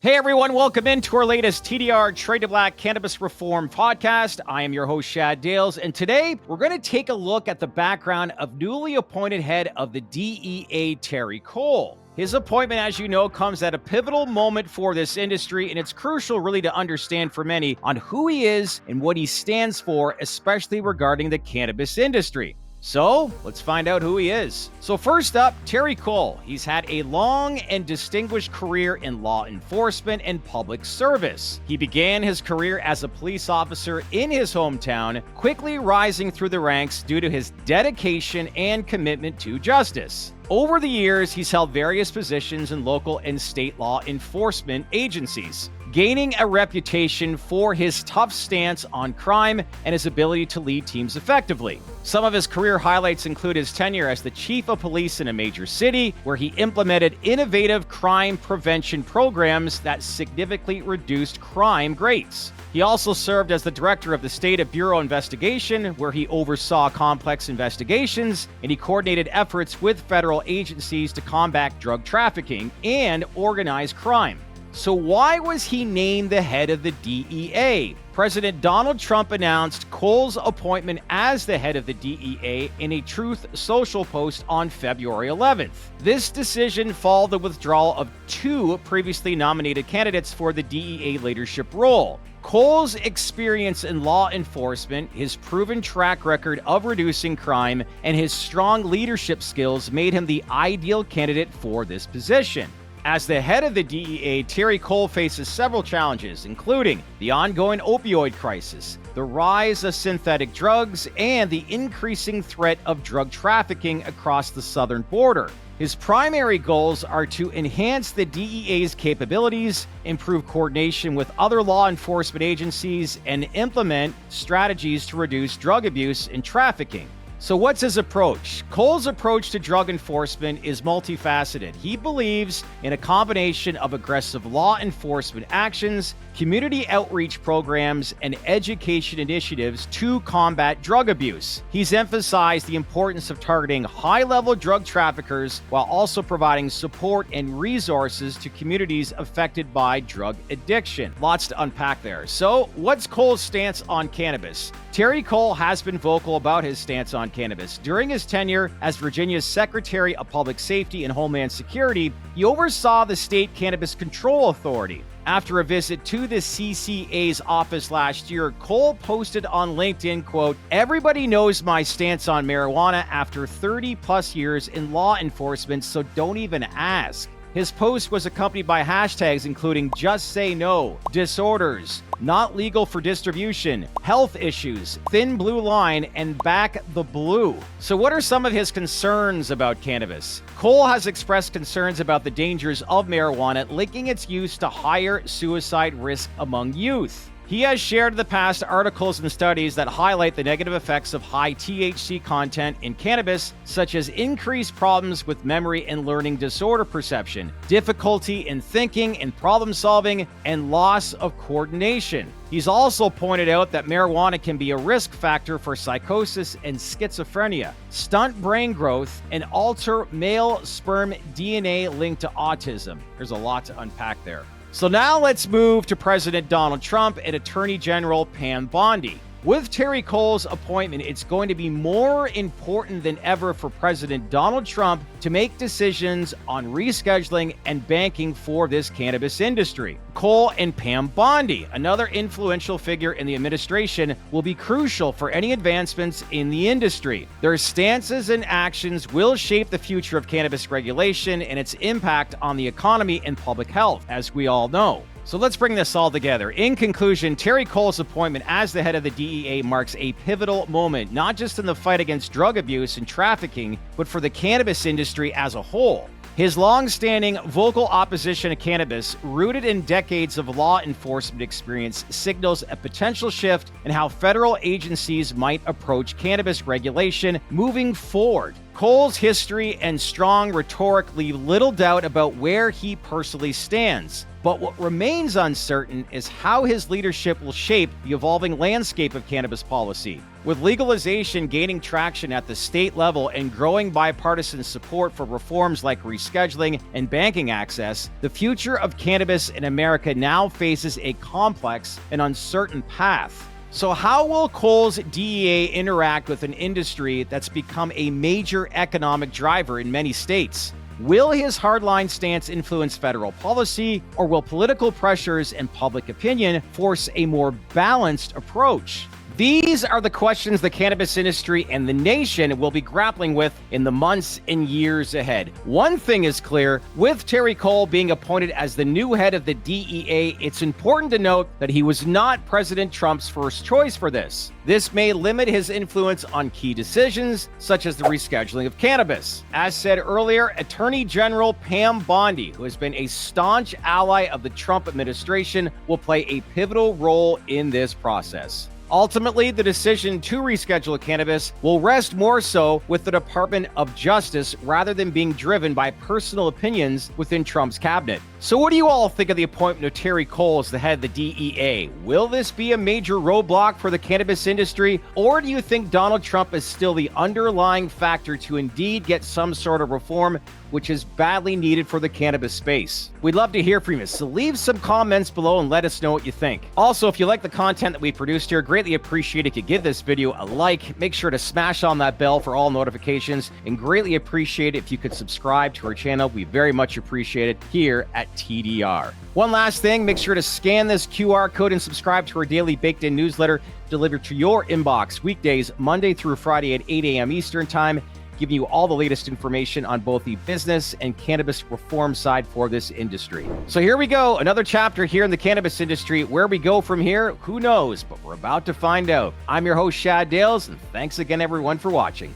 Hey everyone, welcome into our latest TDR Trade to Black Cannabis Reform podcast. I am your host, Shad Dales, and today we're going to take a look at the background of newly appointed head of the DEA, Terry Cole. His appointment, as you know, comes at a pivotal moment for this industry, and it's crucial really to understand for many on who he is and what he stands for, especially regarding the cannabis industry. So, let's find out who he is. So first up, Terry Cole. He's had a long and distinguished career in law enforcement and public service. He began his career as a police officer in his hometown, quickly rising through the ranks due to his dedication and commitment to justice. Over the years, he's held various positions in local and state law enforcement agencies, gaining a reputation for his tough stance on crime and his ability to lead teams effectively. Some of his career highlights include his tenure as the chief of police in a major city, where he implemented innovative crime prevention programs that significantly reduced crime rates. He also served as the director of the State Bureau Investigation, where he oversaw complex investigations, and he coordinated efforts with federal agencies to combat drug trafficking and organized crime. So why was he named the head of the DEA? President Donald Trump announced Cole's appointment as the head of the DEA in a Truth Social post on February 11th. This decision followed the withdrawal of two previously nominated candidates for the DEA leadership role. Cole's experience in law enforcement, his proven track record of reducing crime, and his strong leadership skills made him the ideal candidate for this position. As the head of the DEA, Terry Cole faces several challenges, including the ongoing opioid crisis, the rise of synthetic drugs, and the increasing threat of drug trafficking across the southern border. His primary goals are to enhance the DEA's capabilities, improve coordination with other law enforcement agencies, and implement strategies to reduce drug abuse and trafficking. So what's his approach? Cole's approach to drug enforcement is multifaceted. He believes in a combination of aggressive law enforcement actions, community outreach programs, and education initiatives to combat drug abuse. He's emphasized the importance of targeting high-level drug traffickers while also providing support and resources to communities affected by drug addiction. Lots to unpack there. So, what's Cole's stance on cannabis? Terry Cole has been vocal about his stance on cannabis. During his tenure as Virginia's Secretary of Public Safety and Homeland Security, he oversaw the state Cannabis Control Authority. After a visit to the CCA's office last year, Cole posted on LinkedIn, quote, "Everybody knows my stance on marijuana after 30 plus years in law enforcement, so don't even ask." His post was accompanied by hashtags including "Just Say No," "Disorders," "Not Legal for Distribution," "Health Issues," "Thin Blue Line," and "Back the Blue." So what are some of his concerns about cannabis? Cole has expressed concerns about the dangers of marijuana, linking its use to higher suicide risk among youth. He has shared in the past articles and studies that highlight the negative effects of high THC content in cannabis, such as increased problems with memory and learning disorder perception, difficulty in thinking and problem solving, and loss of coordination. He's also pointed out that marijuana can be a risk factor for psychosis and schizophrenia, stunt brain growth, and alter male sperm DNA linked to autism. There's a lot to unpack there. So now let's move to President Donald Trump and Attorney General Pam Bondi. With Terry Cole's appointment, it's going to be more important than ever for President Donald Trump to make decisions on rescheduling and banking for this cannabis industry. Cole and Pam Bondi, another influential figure in the administration, will be crucial for any advancements in the industry. Their stances and actions will shape the future of cannabis regulation and its impact on the economy and public health, as we all know. So let's bring this all together. In conclusion, Terry Cole's appointment as the head of the DEA marks a pivotal moment, not just in the fight against drug abuse and trafficking, but for the cannabis industry as a whole. His long-standing vocal opposition to cannabis, rooted in decades of law enforcement experience, signals a potential shift in how federal agencies might approach cannabis regulation moving forward. Cole's history and strong rhetoric leave little doubt about where he personally stands. But what remains uncertain is how his leadership will shape the evolving landscape of cannabis policy. With legalization gaining traction at the state level and growing bipartisan support for reforms like rescheduling and banking access, the future of cannabis in America now faces a complex and uncertain path. So how will Cole's DEA interact with an industry that's become a major economic driver in many states? Will his hardline stance influence federal policy, or will political pressures and public opinion force a more balanced approach? These are the questions the cannabis industry and the nation will be grappling with in the months and years ahead. One thing is clear, with Terry Cole being appointed as the new head of the DEA, it's important to note that he was not President Trump's first choice for this. This may limit his influence on key decisions, such as the rescheduling of cannabis. As said earlier, Attorney General Pam Bondi, who has been a staunch ally of the Trump administration, will play a pivotal role in this process. Ultimately, the decision to reschedule cannabis will rest more so with the Department of Justice rather than being driven by personal opinions within Trump's cabinet. So what do you all think of the appointment of Terry Cole as the head of the DEA? Will this be a major roadblock for the cannabis industry, or do you think Donald Trump is still the underlying factor to indeed get some sort of reform which is badly needed for the cannabis space? We'd love to hear from you, so leave some comments below and let us know what you think. Also, if you like the content that we produced here, greatly appreciate it if you give this video a like, make sure to smash on that bell for all notifications, and greatly appreciate it if you could subscribe to our channel. We very much appreciate it here at TDR. One last thing, make sure to scan this QR code and subscribe to our daily Baked In newsletter delivered to your inbox weekdays, Monday through Friday at 8 a.m. Eastern Time, giving you all the latest information on both the business and cannabis reform side for this industry. So here we go, another chapter here in the cannabis industry. Where we go from here, who knows, but we're about to find out. I'm your host, Shad Dales, and thanks again, everyone, for watching.